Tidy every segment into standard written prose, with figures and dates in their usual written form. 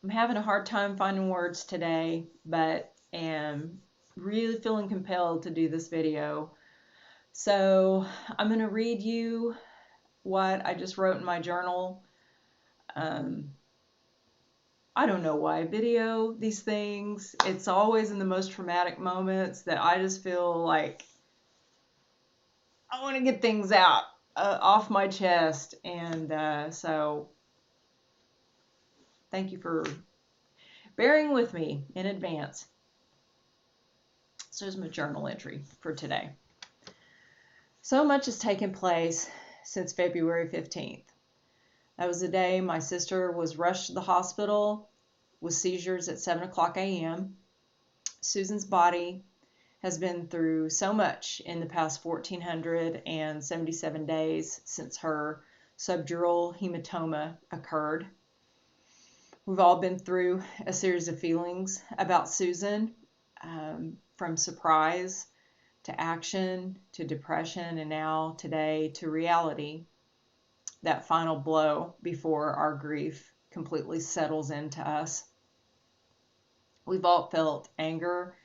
I'm having a hard time finding words today, but am really feeling compelled to do this video. So I'm going to read you what I just wrote in my journal. Um, I don't know why I video these things. It's always in the most traumatic moments that I just feel like I want to get things out off my chest. And so thank you for bearing with me in advance. So here's my journal entry for today. So much has taken place since February 15th. That was the day my sister was rushed to the hospital with seizures at 7 o'clock a.m. Susan's body has been through so much in the past 1,477 days since her subdural hematoma occurred. We've all been through a series of feelings about Susan, from surprise to action to depression, and now today to reality, that final blow before our grief completely settles into us. We've all felt anger,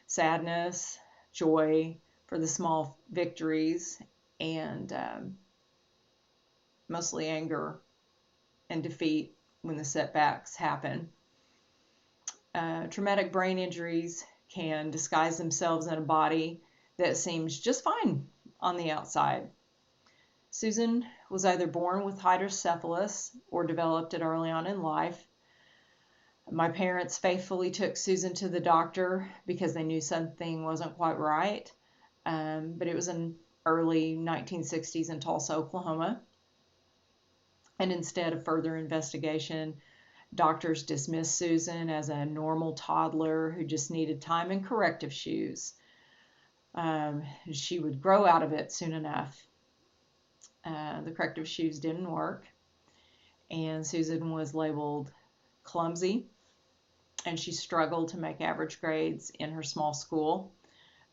sadness, joy for the small victories, and mostly anger and defeat when the setbacks happen. Traumatic brain injuries can disguise themselves in a body that seems just fine on the outside. Susan was either born with hydrocephalus or developed it early on in life. My parents faithfully took Susan to the doctor because they knew something wasn't quite right, but it was in early 1960s in Tulsa, Oklahoma. And instead of further investigation, doctors dismissed Susan as a normal toddler who just needed time and corrective shoes. She would grow out of it soon enough. The corrective shoes didn't work, and Susan was labeled clumsy, and she struggled to make average grades in her small school,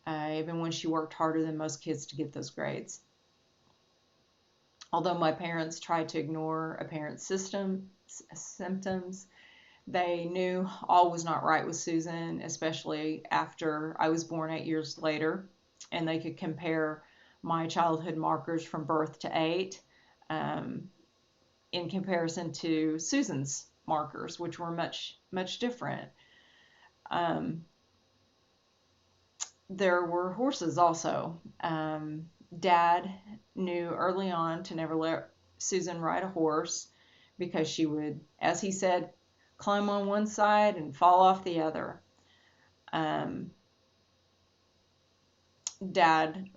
even when she worked harder than most kids to get those grades. Although my parents tried to ignore apparent symptoms, they knew all was not right with Susan, especially after I was born 8 years later, and they could compare my childhood markers from birth to 8 in comparison to Susan's markers, which were much, much different. There were horses also. Dad knew early on to never let Susan ride a horse because she would, as he said, climb on one side and fall off the other. Dad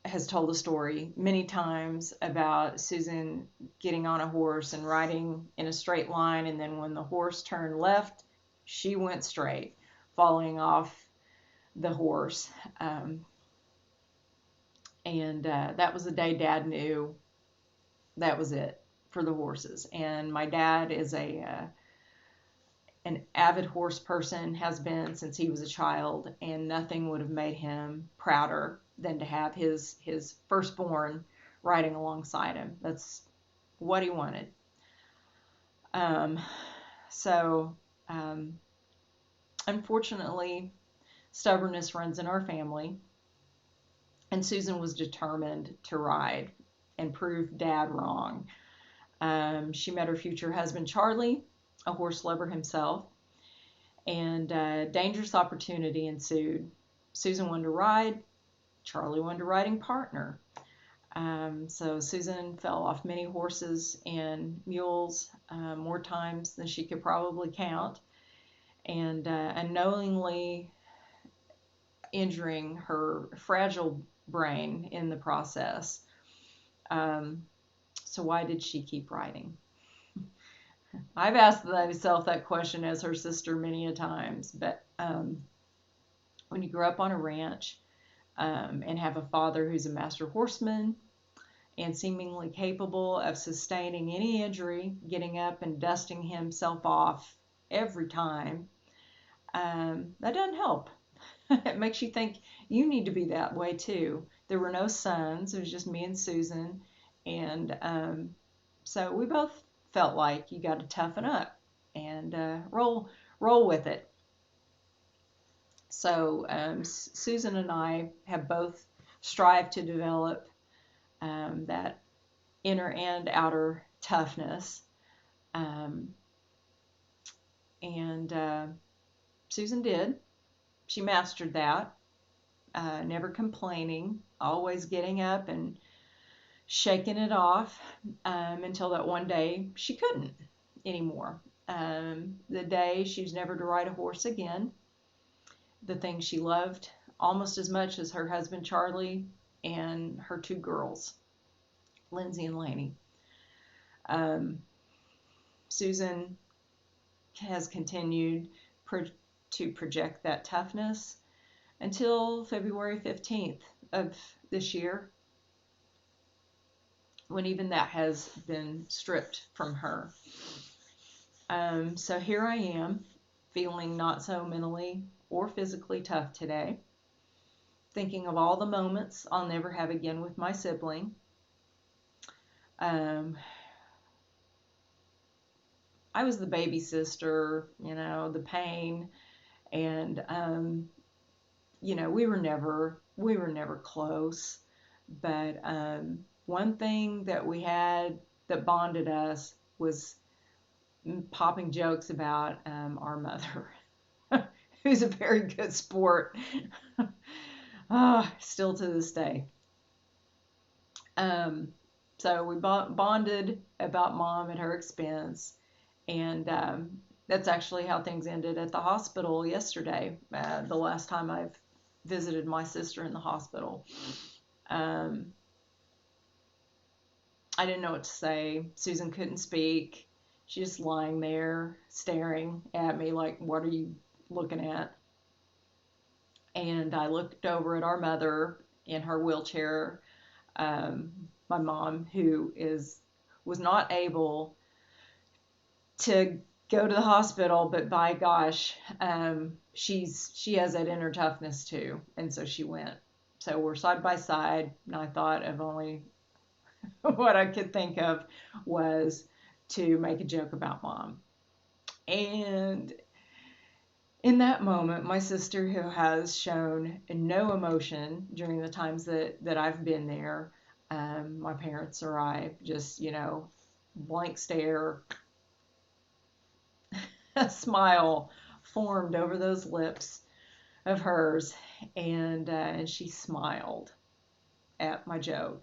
has told a story many times about Susan getting on a horse and riding in a straight line, and then when the horse turned left, she went straight, falling off the horse. And that was the day Dad knew that was it for the horses. And my dad is an avid horse person, has been since he was a child, and nothing would have made him prouder than to have his firstborn riding alongside him. That's what he wanted. So unfortunately, stubbornness runs in our family, and Susan was determined to ride and prove Dad wrong. She met her future husband, Charlie, a horse lover himself, and a dangerous opportunity ensued. Susan wanted to ride, Charlie wanted a riding partner. So Susan fell off many horses and mules, more times than she could probably count, and unknowingly injuring her fragile brain in the process. So why did she keep riding? I've asked myself that question as her sister many a times, but when you grow up on a ranch and have a father who's a master horseman and seemingly capable of sustaining any injury, getting up and dusting himself off every time, that doesn't help. It makes you think you need to be that way too. There were no sons, it was just me and Susan, and so we both felt like you got to toughen up. and roll with it. So Susan and I have both strived to develop that inner and outer toughness. Um, and Susan did. She mastered that, never complaining, always getting up and shaking it off until that one day she couldn't anymore. The day she was never to ride a horse again, the thing she loved almost as much as her husband Charlie and her two girls, Lindsay and Laney. Susan has continued to project that toughness until February 15th of this year, when even that has been stripped from her. So here I am, feeling not so mentally or physically tough today, thinking of all the moments I'll never have again with my sibling. I was the baby sister, the pain, and we were never close. But one thing that we had that bonded us was popping jokes about our mother, who's a very good sport, still to this day. So we bonded about Mom at her expense, and that's actually how things ended at the hospital yesterday, the last time I've visited my sister in the hospital. I didn't know what to say. Susan couldn't speak. She's just lying there staring at me like, what are you looking at? And I looked over at our mother in her wheelchair, my mom, who was not able to go to the hospital, but by gosh, she has that inner toughness too, and so she went. So we're side by side, and I thought of only what I could think of was to make a joke about Mom. And in that moment, my sister, who has shown no emotion during the times that I've been there, my parents or I, just, blank stare, a smile formed over those lips of hers, and she smiled at my joke,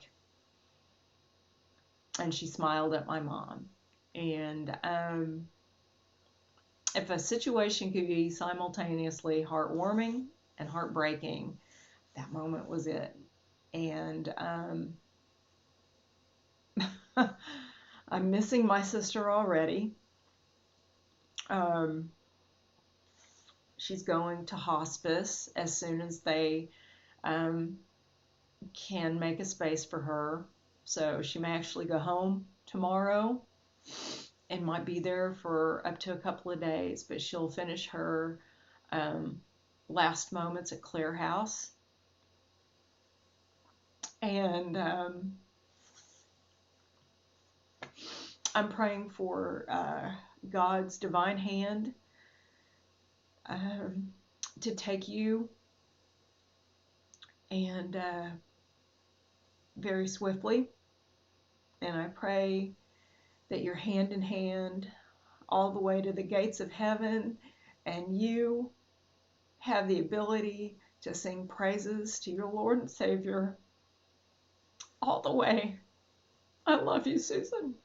and she smiled at my mom. And if a situation could be simultaneously heartwarming and heartbreaking, that moment was it. And I'm missing my sister already. She's going to hospice as soon as they can make a space for her. So she may actually go home tomorrow and might be there for up to a couple of days, but she'll finish her last moments at Clare House. And I'm praying for God's divine hand to take you, and very swiftly. And I pray that you're hand in hand all the way to the gates of heaven, and you have the ability to sing praises to your Lord and Savior all the way. I love you, Susan.